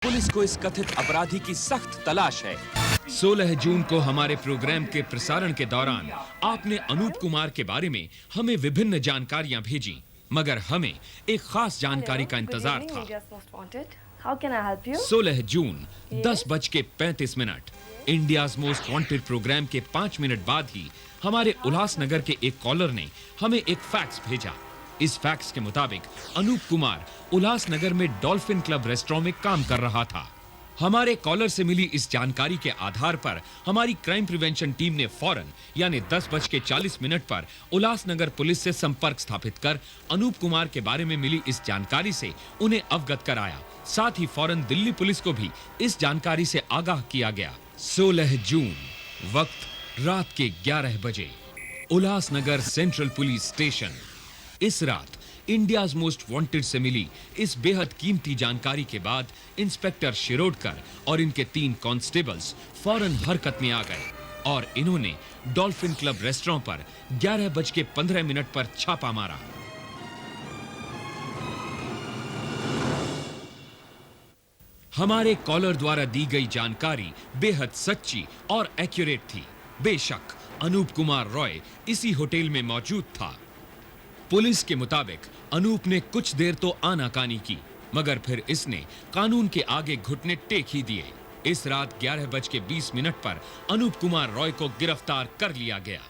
Police को इस कथित अपराधी की सख्त तलाश है। 16 जून को हमारे प्रोग्राम के प्रसारण के दौरान आपने अनूप कुमार के बारे में हमें विभिन्न जानकारियां भेजी, मगर हमें एक खास जानकारी का इंतजार था। 16 जून 10:35 इंडियाज मोस्ट वांटेड प्रोग्राम के 5 मिनट बाद ही हमारे उल्लासनगर के एक कॉलर ने हमें एक फैक्स भेजा। इस फैक्स के मुताबिक अनूप कुमार उल्लासनगर में डॉल्फिन क्लब रेस्टोरेंट में काम कर रहा था। हमारे कॉलर से मिली इस जानकारी के आधार पर हमारी क्राइम प्रिवेंशन टीम ने फौरन यानी 10:40 पर उल्लासनगर पुलिस से संपर्क स्थापित कर अनूप कुमार के बारे में मिली इस जानकारी से उन्हें अवगत कराया। साथ ही फौरन दिल्ली पुलिस को भी इस जानकारी से आगाह किया गया। 16 जून वक्त रात के 11 बजे, उल्लासनगर सेंट्रल पुलिस स्टेशन। इस रात इंडियाज मोस्ट वांटेड से मिली इस बेहद कीमती जानकारी के बाद इंस्पेक्टर शिरोडकर और इनके 3 कांस्टेबल्स फौरन हरकत में आ गए और इन्होंने डॉल्फिन क्लब रेस्टोरेंट पर 11:15 पर छापा मारा। हमारे कॉलर द्वारा दी गई जानकारी बेहद सच्ची और एक्यूरेट थी। बेशक अनूप कुमार रॉय इसी होटल में मौजूद था। पुलिस के मुताबिक अनूप ने कुछ देर तो आनाकानी की, मगर फिर इसने कानून के आगे घुटने टेक ही दिए। इस रात 11:20 पर अनूप कुमार रॉय को गिरफ्तार कर लिया गया।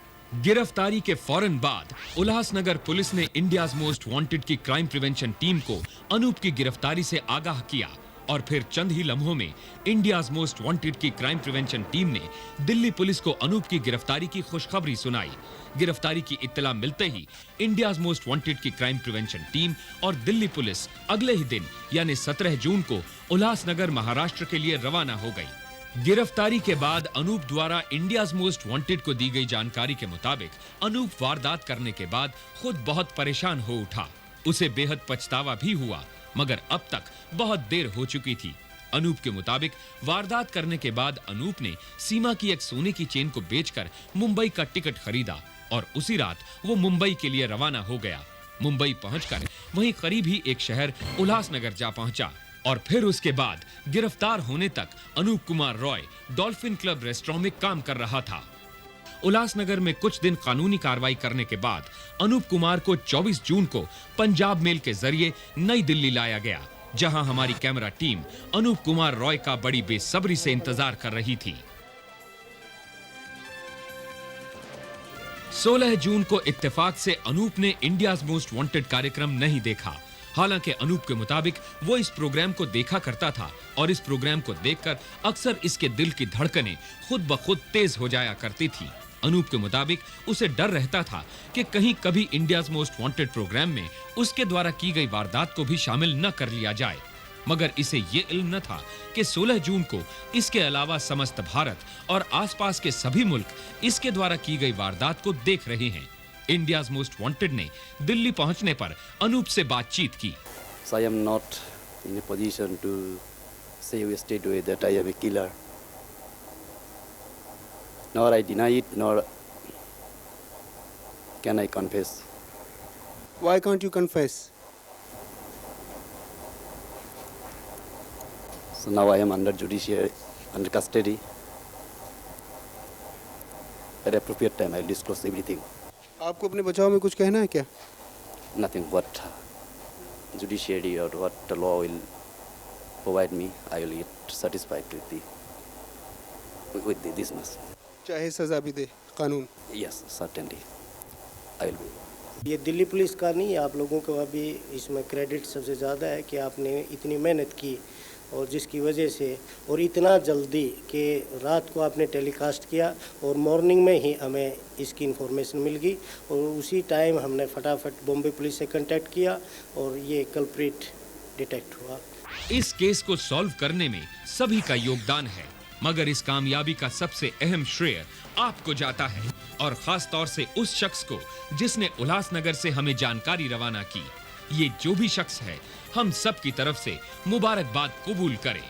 गिरफ्तारी के फौरन बाद उल्लासनगर पुलिस ने इंडियाज मोस्ट वांटेड की क्राइम प्रिवेंशन टीम को अनूप की गिरफ्तारी से आगाह किया और फिर चंद ही लम्हों में इंडियाज मोस्ट वांटेड की क्राइम प्रिवेंशन टीम ने दिल्ली पुलिस को अनूप की गिरफ्तारी की खुशखबरी सुनाई। गिरफ्तारी की इत्तला मिलते ही इंडियाज मोस्ट वांटेड की क्राइम प्रिवेंशन टीम और दिल्ली पुलिस अगले ही दिन यानी 17 जून को उल्लासनगर महाराष्ट्र के लिए रवाना हो गई। गिरफ्तारी के बाद अनूप द्वारा इंडियाज मोस्ट वांटेड को दी गई जानकारी के मुताबिक अनूप वारदात करने के बाद खुद बहुत परेशान हो उठा। उसे बेहद पछतावा भी हुआ, मगर अब तक बहुत देर हो चुकी थी। अनूप के मुताबिक वारदात करने के बाद अनूप ने सीमा की एक सोने की चेन को बेचकर मुंबई का टिकट खरीदा और उसी रात वो मुंबई के लिए रवाना हो गया। मुंबई पहुंचकर वहीं करीब ही एक शहर उल्लासनगर जा पहुंचा और फिर उसके बाद गिरफ्तार होने तक Anup Kumar Roy dolphin club restaurant में काम कर रहा था। उल्लासनगर में कुछ दिन कानूनी कार्रवाई करने के बाद अनूप कुमार को 24 जून को पंजाब मेल के जरिए नई दिल्ली लाया गया, जहां हमारी कैमरा टीम अनूप कुमार रॉय का बड़ी बेसब्री से इंतजार कर रही थी। 16 जून को इत्तेफाक से अनूप ने इंडियाज मोस्ट वांटेड कार्यक्रम नहीं देखा। हालांकि अनूप के मुताबिक वो इस प्रोग्राम को देखा करता था और इस प्रोग्राम को देखकर अक्सर इसके दिल की धड़कनें खुद ब खुद तेज हो जाया करती थी। अनूप के मुताबिक उसे डर रहता था कि कहीं कभी इंडियाज मोस्ट वांटेड प्रोग्राम में उसके द्वारा की गई वारदात को भी शामिल न कर लिया जाए, मगर इसे ये इल्म न था कि 16 जून को इसके अलावा समस्त भारत और आसपास के सभी मुल्क इसके द्वारा की गई वारदात को देख रहे हैं। इंडियाज मोस्ट वांटेड ने दिल्ली पहुंचने पर अनूप से बातचीत की। So I am not in a position to say straight away that I am a killer. Nor I deny it, nor can I confess. Why can't you confess? So now I am under judiciary, under custody. At appropriate time, I will disclose everything. आपको अपने बचाव में कुछ कहना है क्या? Nothing what judiciary or what the law will provide me, I will get satisfied with this much. चाहे सजा भी दे कानून। Yes, certainly. I will be. ये दिल्ली पुलिस का नहीं, आप लोगों का भी इसमें क्रेडिट सबसे ज़्यादा है कि आपने इतनी मेहनत की और जिसकी वजह से और इतना जल्दी कि रात को आपने टेलीकास्ट किया और मॉर्निंग में ही हमें इसकी इन्फॉर्मेशन मिल गई और उसी टाइम हमने फटाफट बॉम्बे पुलिस से कांटेक्ट किया और ये कल्प्रिट डिटेक्ट हुआ। इस केस को सॉल्व करने में सभी का योगदान है, मगर इस कामयाबी का सबसे अहम श्रेय आपको जाता है और खास तौर से उस शख्स को जिसने उल्लासनगर से हमें जानकारी रवाना की। ये जो भी शख्स है, हम सब की तरफ से मुबारकबाद कबूल करें।